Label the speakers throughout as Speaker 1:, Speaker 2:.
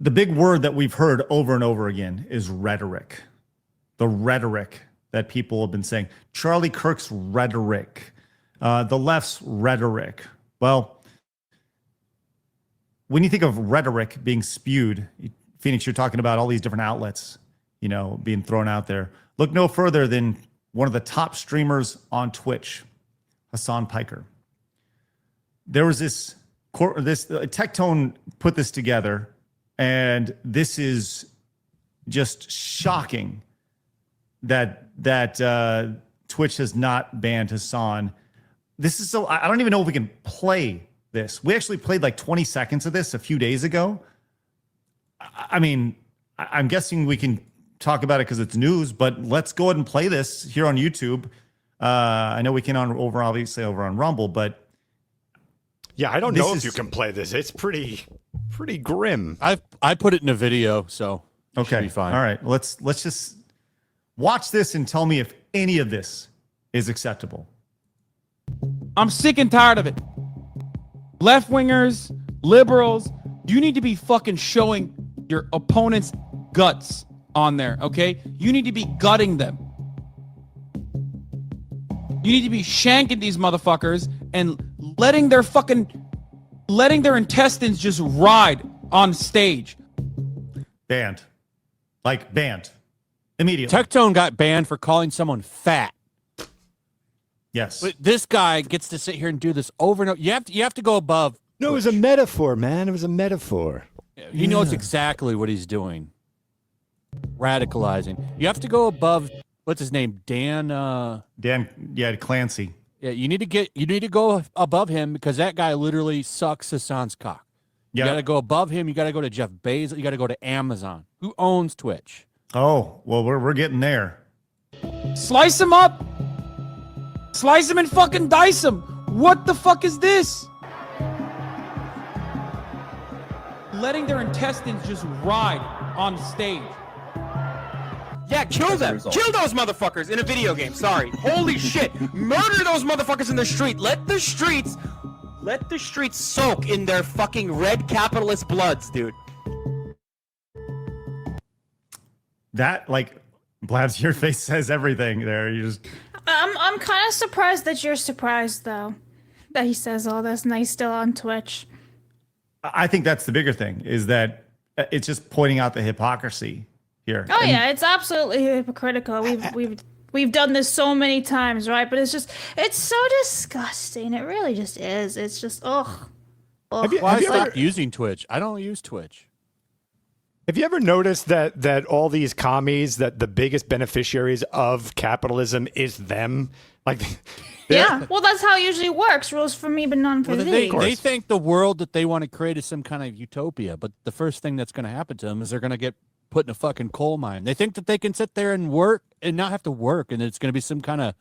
Speaker 1: the big word that we've heard over and over again is rhetoric. The rhetoric that people have been saying. Charlie Kirk's rhetoric. The left's rhetoric. Well, when you think of rhetoric being spewed, Phoenix, you're talking about all these different outlets, you know, being thrown out there. Look no further than one of the top streamers on Twitch, HASAN PIKER. There was this Tectone put this together, and this is just shocking that Twitch has not banned HASAN. This is so, I don't even know if we can play this. We actually played like 20 seconds of this a few days ago. I mean, I'm guessing we can talk about it because it's news, but let's go ahead and play this here on YouTube. I know we can obviously over on Rumble, but
Speaker 2: yeah, I don't know if you can play this. It's pretty grim.
Speaker 3: I put it in a video, so it should be fine.
Speaker 1: All right, let's just watch this and tell me if any of this is acceptable.
Speaker 4: I'm sick and tired of it. Left-wingers, liberals, you need to be fucking showing your opponent's guts on there, okay? You need to be gutting them. You need to be shanking these motherfuckers and letting their intestines just ride on stage.
Speaker 1: Banned. Like banned. Immediately.
Speaker 3: Tectone got banned for calling someone fat.
Speaker 1: Yes.
Speaker 3: But this guy gets to sit here and do this over and over. You have to go above.
Speaker 2: No, it was a metaphor, man. It was a metaphor.
Speaker 3: He knows exactly what he's doing. Radicalizing. You have to go above. What's his name? Dan,
Speaker 1: Clancy.
Speaker 3: Yeah, you need to go above him because that guy literally sucks Hassan's cock. You got to go above him. You got to go to Jeff Bezos. You got to go to Amazon. Who owns Twitch?
Speaker 1: Oh, well, we're getting there.
Speaker 4: Slice him up. Slice him and fucking dice him. What the fuck is this? Letting their intestines just ride on stage.
Speaker 5: Yeah, kill them. Kill those motherfuckers in a video game. Sorry. Holy shit. Murder those motherfuckers in the street. Let the streets soak in their fucking red capitalist bloods, dude.
Speaker 1: That, like, Blabs, your face says everything there. You just...
Speaker 6: I'm kind of surprised that you're surprised, though, that he says all this and he's still on Twitch.
Speaker 1: I think that's the bigger thing, is that it's just pointing out the hypocrisy here.
Speaker 6: Oh, yeah, it's absolutely hypocritical. We've done this so many times, right? But it's so disgusting. It really just is. It's just, ugh.
Speaker 3: Why stop using Twitch? I don't use Twitch.
Speaker 2: Have you ever noticed that all these commies, that the biggest beneficiaries of capitalism is them? Like,
Speaker 6: yeah, well, that's how it usually works. Rules for me, but none for thee.
Speaker 3: They think the world that they want to create is some kind of utopia, but the first thing that's going to happen to them is they're going to get put in a fucking coal mine. They think that they can sit there and work and not have to work, and it's going to be some kind of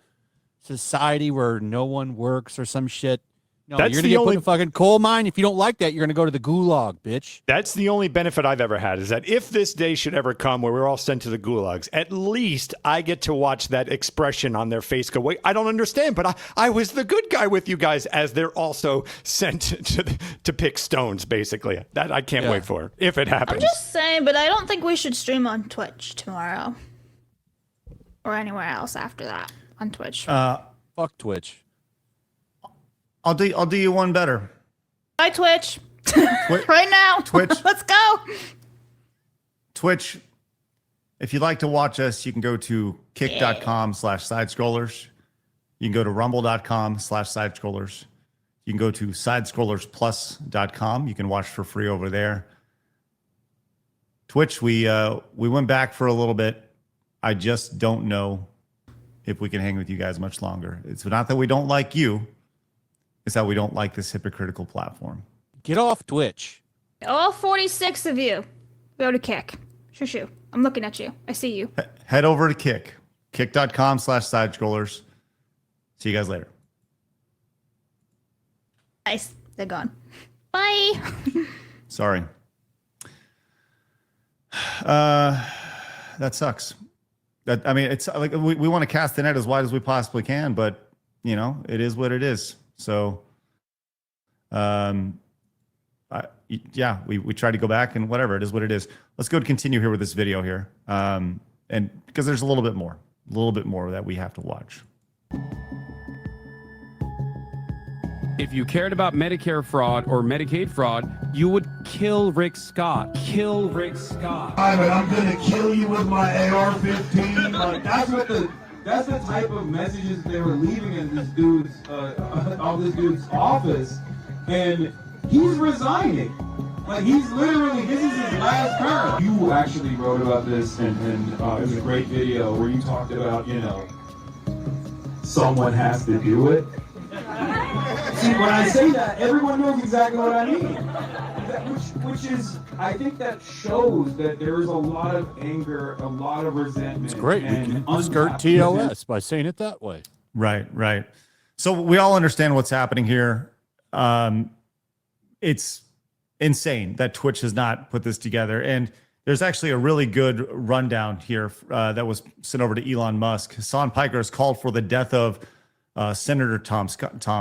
Speaker 3: society where no one works or some shit. No, you're going to get put in a fucking coal mine. If you don't like that, you're going to go to the gulag, bitch.
Speaker 2: That's the only benefit I've ever had, is that if this day should ever come where we're all sent to the gulags, at least I get to watch that expression on their face go, wait, I don't understand, but I was the good guy with you guys, as they're also sent to pick stones, basically. That I can't wait for, if it happens.
Speaker 6: I'm just saying, but I don't think we should stream on Twitch tomorrow. Or anywhere else after that on Twitch.
Speaker 3: Fuck Twitch.
Speaker 1: I'll do you one better.
Speaker 6: Hi, Twitch. Right now.
Speaker 1: Twitch.
Speaker 6: Let's go.
Speaker 1: Twitch. If you'd like to watch us, you can go to kick.com/sidescrollers. You can go to rumble.com/sidescrollers. You can go to sidescrollersplus.com. You can watch for free over there. Twitch, we went back for a little bit. I just don't know if we can hang with you guys much longer. It's not that we don't like you. It's that we don't like this hypocritical platform.
Speaker 3: Get off Twitch.
Speaker 6: All 46 of you, go to Kick. Shoo. I'm looking at you. I see you.
Speaker 1: Head over to Kick. Kick.com/sidescrollers. See you guys later.
Speaker 6: Nice. They're gone. Bye.
Speaker 1: Sorry. That sucks. I mean, it's like we want to cast the net as wide as we possibly can, but, you know, it is what it is. So, yeah, we tried to go back and whatever, it is what it is. Let's go to continue here with this video here. And because there's a little bit more that we have to watch.
Speaker 7: If you cared about Medicare fraud or Medicaid fraud, you would kill Rick Scott. Kill Rick Scott.
Speaker 8: I'm gonna kill you with my AR-15. Like that's the type of messages they were leaving in this dude's office, and he's resigning. Like he's literally, this is his last term. You actually wrote about this, and it was a great video where you talked about, someone has to do it. See, when I say that, everyone knows exactly what I mean. Which is, I think that shows that there is a lot of anger, a lot of resentment.
Speaker 3: It's great. We can skirt TOS by saying it that way.
Speaker 1: Right. So we all understand what's happening here. It's insane that Twitch has not put this together. And there's actually a really good rundown here that was sent over to Elon Musk. HASAN PIKER has called for the death of Senator Tom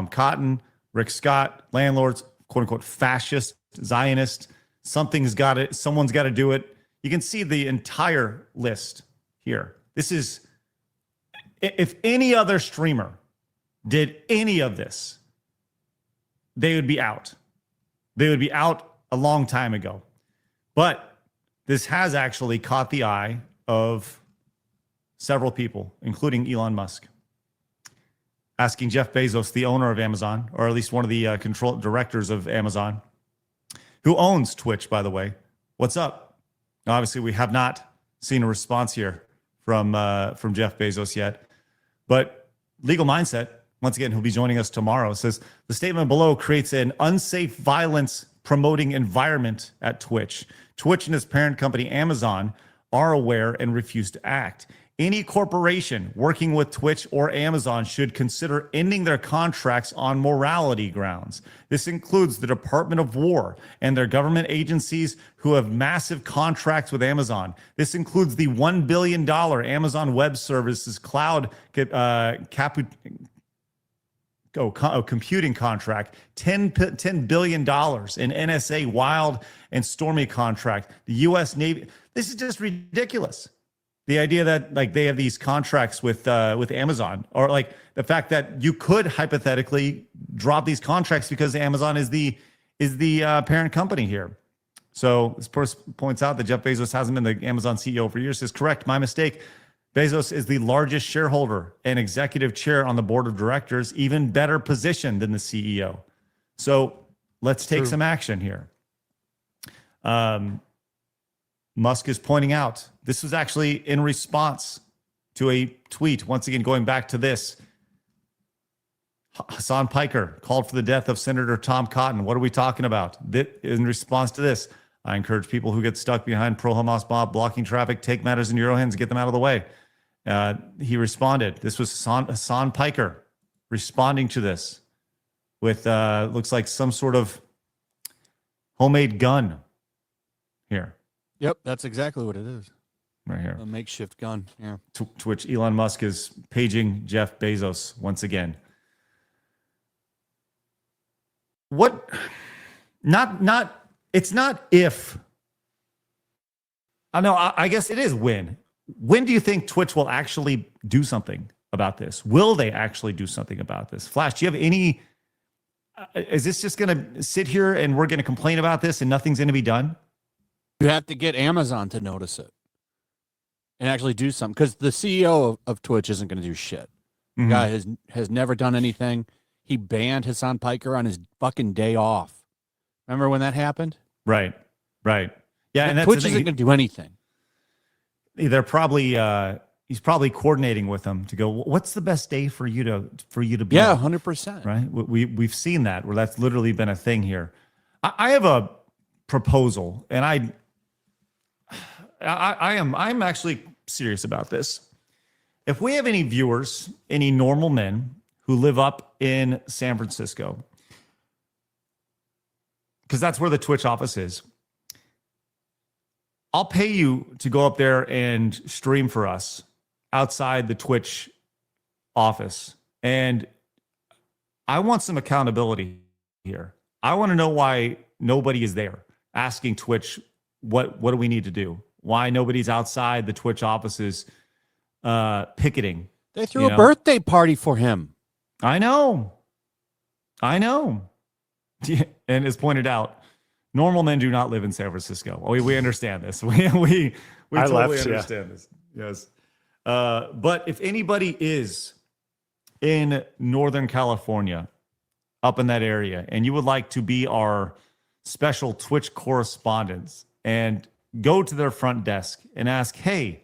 Speaker 1: Cotton, Rick Scott, landlords, quote unquote, fascist, Zionist. Someone's got to do it. You can see the entire list here. This is, if any other streamer did any of this, they would be out. They would be out a long time ago. But this has actually caught the eye of several people, including Elon Musk, asking Jeff Bezos, the owner of Amazon, or at least one of the directors of Amazon, who owns Twitch, by the way, what's up? Now, obviously, we have not seen a response here from Jeff Bezos yet. But Legal Mindset, once again, who'll be joining us tomorrow, says the statement below creates an unsafe violence promoting environment at Twitch. Twitch and its parent company, Amazon, are aware and refuse to act. Any corporation working with Twitch or Amazon should consider ending their contracts on morality grounds. This includes the Department of War and their government agencies who have massive contracts with Amazon. This includes the $1 billion Amazon Web Services cloud computing contract, $10 billion in NSA Wild and Stormy contract, the U.S. Navy. This is just ridiculous. The idea that like they have these contracts with Amazon, or like the fact that you could hypothetically drop these contracts because Amazon is the parent company here. So this person points out that Jeff Bezos hasn't been the Amazon CEO for years. Says, correct, my mistake. Bezos is the largest shareholder and executive chair on the board of directors, even better positioned than the CEO. So let's take some action here. Musk is pointing out this was actually in response to a tweet. Once again, going back to this, HASAN PIKER called for the death of Senator Tom Cotton. What are we talking about? In response to this, I encourage people who get stuck behind pro-Hamas mob blocking traffic, take matters into your own hands and get them out of the way. He responded. This was HASAN PIKER responding to this with looks like some sort of homemade gun here.
Speaker 3: Yep, that's exactly what it is.
Speaker 1: Right here.
Speaker 3: A makeshift gun. Yeah.
Speaker 1: To which Elon Musk is paging Jeff Bezos once again. What? It's not if. I know. I guess it is when. When do you think Twitch will actually do something about this? Will they actually do something about this? Flash, do you have any? Is this just going to sit here and we're going to complain about this and nothing's going to be done?
Speaker 3: You have to get Amazon to notice it and actually do something, because the CEO of Twitch isn't going to do shit. The guy has never done anything. He banned HASAN PIKER on his fucking day off. Remember when that happened?
Speaker 1: Right. Yeah, and that's
Speaker 3: Twitch isn't going to do anything.
Speaker 1: They're probably he's probably coordinating with them to go, what's the best day for you to be?
Speaker 3: Yeah, 100%.
Speaker 1: Right. We've seen that where that's literally been a thing here. I have a proposal, and I'm actually serious about this. If we have any viewers, any normal men who live up in San Francisco, because that's where the Twitch office is, I'll pay you to go up there and stream for us outside the Twitch office. And I want some accountability here. I want to know why nobody is there asking Twitch, what do we need to do? Why nobody's outside the Twitch offices picketing?
Speaker 3: They threw a birthday party for him.
Speaker 1: I know. And as pointed out, normal men do not live in San Francisco. We understand this. We totally understand this. Yes. But if anybody is in Northern California, up in that area, and you would like to be our special Twitch correspondents and go to their front desk and ask, hey,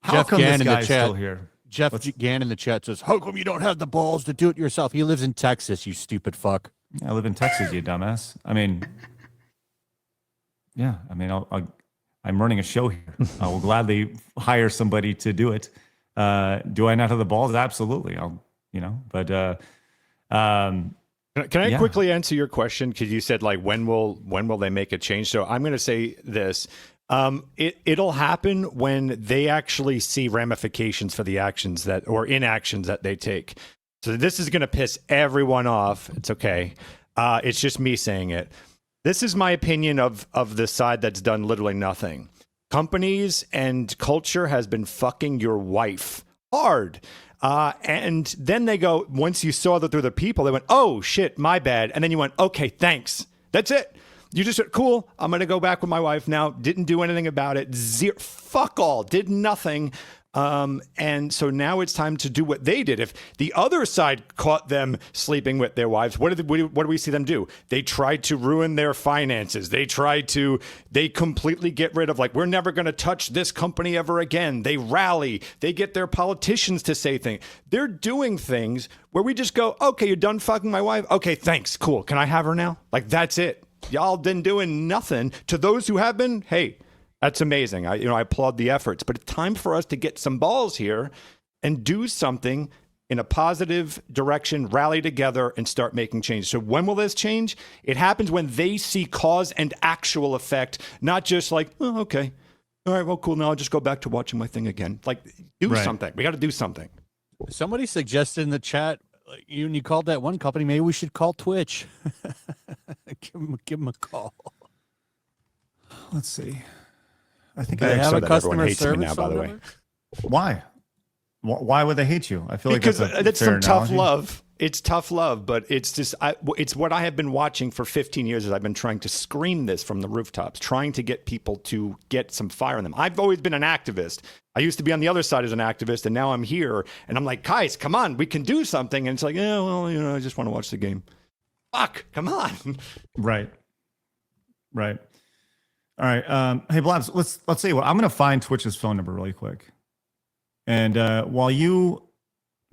Speaker 1: how come this guy's still here?
Speaker 3: Jeff Gann in the chat says, how come you don't have the balls to do it yourself? He lives in Texas, you stupid fuck.
Speaker 1: I live in Texas, you dumbass. I mean, I'm running a show here. I will gladly hire somebody to do it. Do I not have the balls? Absolutely. Can I quickly answer your question? Because you said, like, when will they make a change? So I'm going to say this. It'll happen when they actually see ramifications for the actions or inactions that they take. So this is going to piss everyone off. It's okay. It's just me saying it. This is my opinion of the side that's done literally nothing. Companies and culture has been fucking your wife hard. And then they go, once you saw that through the people, they went, oh shit, my bad. And then you went, okay, thanks. That's it. You just said, cool, I'm going to go back with my wife now. Didn't do anything about it. Fuck all. Did nothing. And so now it's time to do what they did. If the other side caught them sleeping with their wives, what do we see them do? They tried to ruin their finances. They completely get rid of, like, we're never going to touch this company ever again. They rally. They get their politicians to say things. They're doing things where we just go, okay, you're done fucking my wife? Okay, thanks. Cool. Can I have her now? Like, that's it. Y'all been doing nothing. To those who have been, hey, that's amazing. I applaud the efforts, but it's time for us to get some balls here and do something in a positive direction, rally together and start making change. So when will this change? It happens when they see cause and actual effect, not just like, oh, okay. All right, well, cool. Now I'll just go back to watching my thing again. Like, do something. We got to do something.
Speaker 3: Somebody suggested in the chat, you called that one company, maybe we should call Twitch. give them a call.
Speaker 1: Let's see. I think
Speaker 3: they have a customer
Speaker 2: service
Speaker 3: now, by the way.
Speaker 1: Why? Why would they hate you? I feel
Speaker 2: because
Speaker 1: like
Speaker 2: that's
Speaker 1: some
Speaker 2: tough love. It's tough love, but it's just it's what I have been watching for 15 years. Is I've been trying to scream this from the rooftops, trying to get people to get some fire in them. I've always been an activist. I used to be on the other side as an activist, and now I'm here, and I'm like, guys, come on, we can do something. And it's like, yeah, well, I just want to watch the game. Fuck, come on.
Speaker 1: Right. All right. Hey, Blabs, let's see what I'm going to find Twitch's phone number really quick. And while you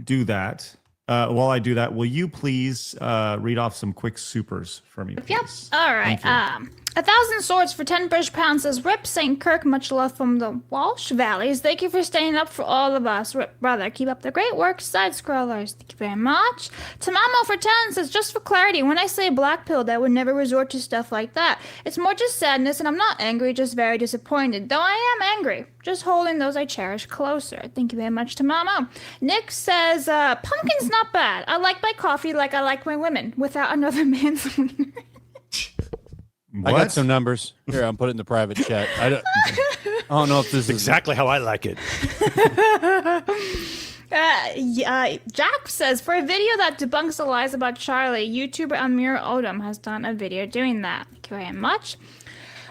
Speaker 1: do that, while I do that, will you please read off some quick supers for me, please?
Speaker 6: Yep. All right. 1,000 swords for 10 British pounds says, Rip St. Kirk, much love from the Walsh Valleys. Thank you for staying up for all of us. Rip, brother, keep up the great work. Side scrollers, thank you very much. Tamamo for 10 says, just for clarity, when I say black pilled, I would never resort to stuff like that. It's more just sadness, and I'm not angry, just very disappointed. Though I am angry, just holding those I cherish closer. Thank you very much, Tamamo. Nick says, pumpkin's not bad. I like my coffee like I like my women, without another man's wiener.
Speaker 3: I got some numbers. Here, I'm putting in the private chat. I don't know if this is
Speaker 2: exactly how I like it.
Speaker 6: Jack says, for a video that debunks the lies about Charlie, YouTuber Amir Odom has done a video doing that. Thank you very much.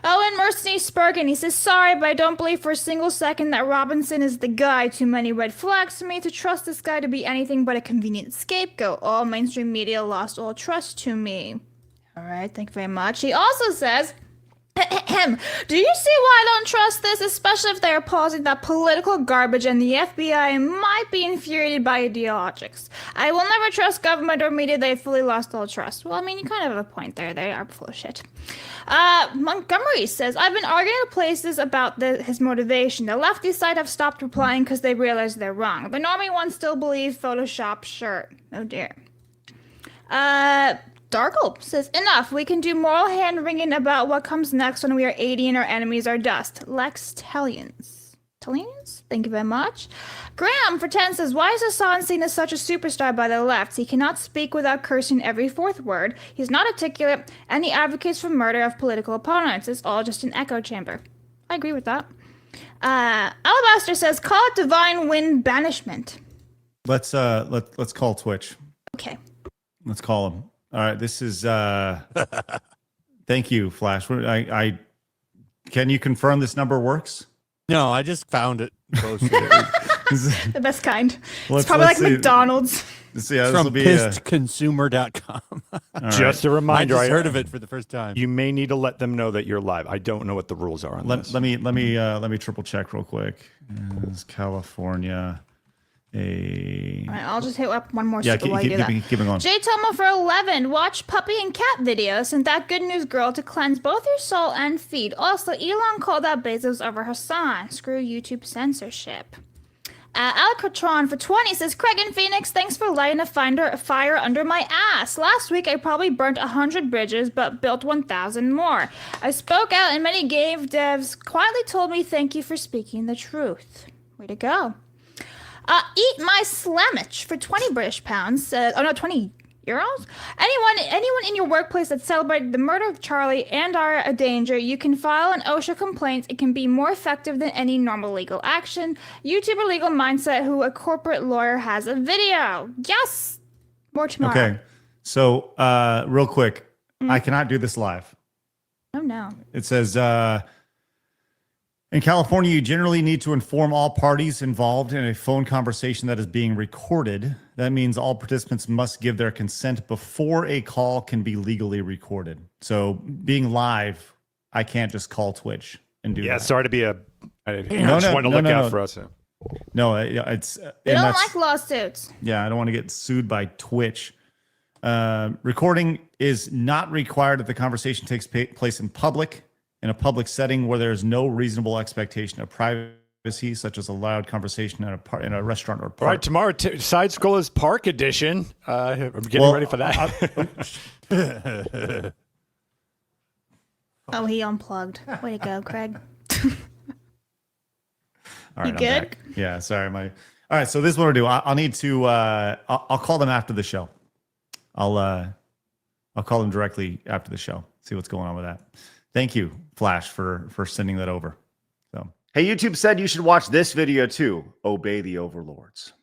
Speaker 6: Owen Mercenary Spurgeon, he says, sorry, but I don't believe for a single second that Robinson is the guy. Too many red flags for me to trust this guy to be anything but a convenient scapegoat. All mainstream media lost all trust to me. All right, thank you very much. He also says, do you see why I don't trust this? Especially if they are pausing that political garbage and the FBI might be infuriated by ideologics. I will never trust government or media. They fully lost all trust. Well, I mean, you kind of have a point there. They are full of shit. Montgomery says, I've been arguing to places about his motivation. The lefty side have stopped replying because they realize they're wrong. The normie ones still believe Photoshop shirt. Oh, dear. Darkle says, enough. We can do moral hand-wringing about what comes next when we are 80 and our enemies are dust. Lex Tallions. Talinas, thank you very much. Graham for 10 says, why is HASAN seen as such a superstar by the left? He cannot speak without cursing every fourth word. He's not articulate, and he advocates for murder of political opponents. It's all just an echo chamber. I agree with that. Alabaster says, call it divine wind banishment.
Speaker 1: Let's call Twitch.
Speaker 6: Okay.
Speaker 1: Let's call him. All right. This is thank you, Flash. I can you confirm this number works?
Speaker 3: No, I just found it.
Speaker 6: The best kind. It's probably like
Speaker 1: see.
Speaker 6: McDonald's.
Speaker 1: Yeah, this will
Speaker 3: From
Speaker 1: be
Speaker 3: pissedconsumer.com.
Speaker 2: Just a reminder.
Speaker 3: I just heard of it for the first time.
Speaker 2: You may need to let them know that you're live. I don't know what the rules are on this.
Speaker 1: Let me triple check real quick. Is California a?
Speaker 6: All right, I'll just hit up one more
Speaker 1: Yeah,
Speaker 6: second while you do that.
Speaker 1: keep it going.
Speaker 6: J Tomo for 11. Watch puppy and cat videos and that good news girl to cleanse both your soul and feed. Also, Elon called out Bezos over HASAN. Screw YouTube censorship. Alcatron for 20 says, Craig and Phoenix, thanks for lighting a fire under my ass. Last week, I probably burnt 100 bridges, but built 1,000 more. I spoke out, and many game devs quietly told me thank you for speaking the truth. Way to go. Eat my slamage for 20 British pounds. 20 euros? Anyone in your workplace that celebrated the murder of Charlie and are a danger, you can file an OSHA complaint. It can be more effective than any normal legal action. YouTuber Legal Mindset, who a corporate lawyer has a video. Yes! More tomorrow.
Speaker 1: Okay. So, real quick, I cannot do this live.
Speaker 6: Oh, no.
Speaker 1: It says, in California, you generally need to inform all parties involved in a phone conversation that is being recorded. That means all participants must give their consent before a call can be legally recorded. So being live, I can't just call Twitch and do that.
Speaker 2: Yeah, sorry to be I
Speaker 1: No,
Speaker 2: just
Speaker 1: no,
Speaker 2: want to
Speaker 1: no,
Speaker 2: look
Speaker 1: no,
Speaker 2: out
Speaker 1: no.
Speaker 2: for us.
Speaker 1: No, it's...
Speaker 6: They don't like lawsuits.
Speaker 1: Yeah, I don't want to get sued by Twitch. Recording is not required if the conversation takes place in public, in a public setting where there is no reasonable expectation of privacy, such as a loud conversation in a restaurant or park.
Speaker 2: All right, tomorrow, Side Scroll is Park Edition. I'm getting ready for that.
Speaker 6: Oh, he unplugged. Way to go, Craig.
Speaker 1: All right,
Speaker 6: You
Speaker 1: I'm
Speaker 6: good?
Speaker 1: back. Yeah, sorry. All right, so this is what I'll do. I'll need to. I'll call them after the show. I'll call them directly after the show. See what's going on with that. Thank you, Flash, for sending that over. So,
Speaker 9: Hey, YouTube said you should watch this video too. Obey the overlords.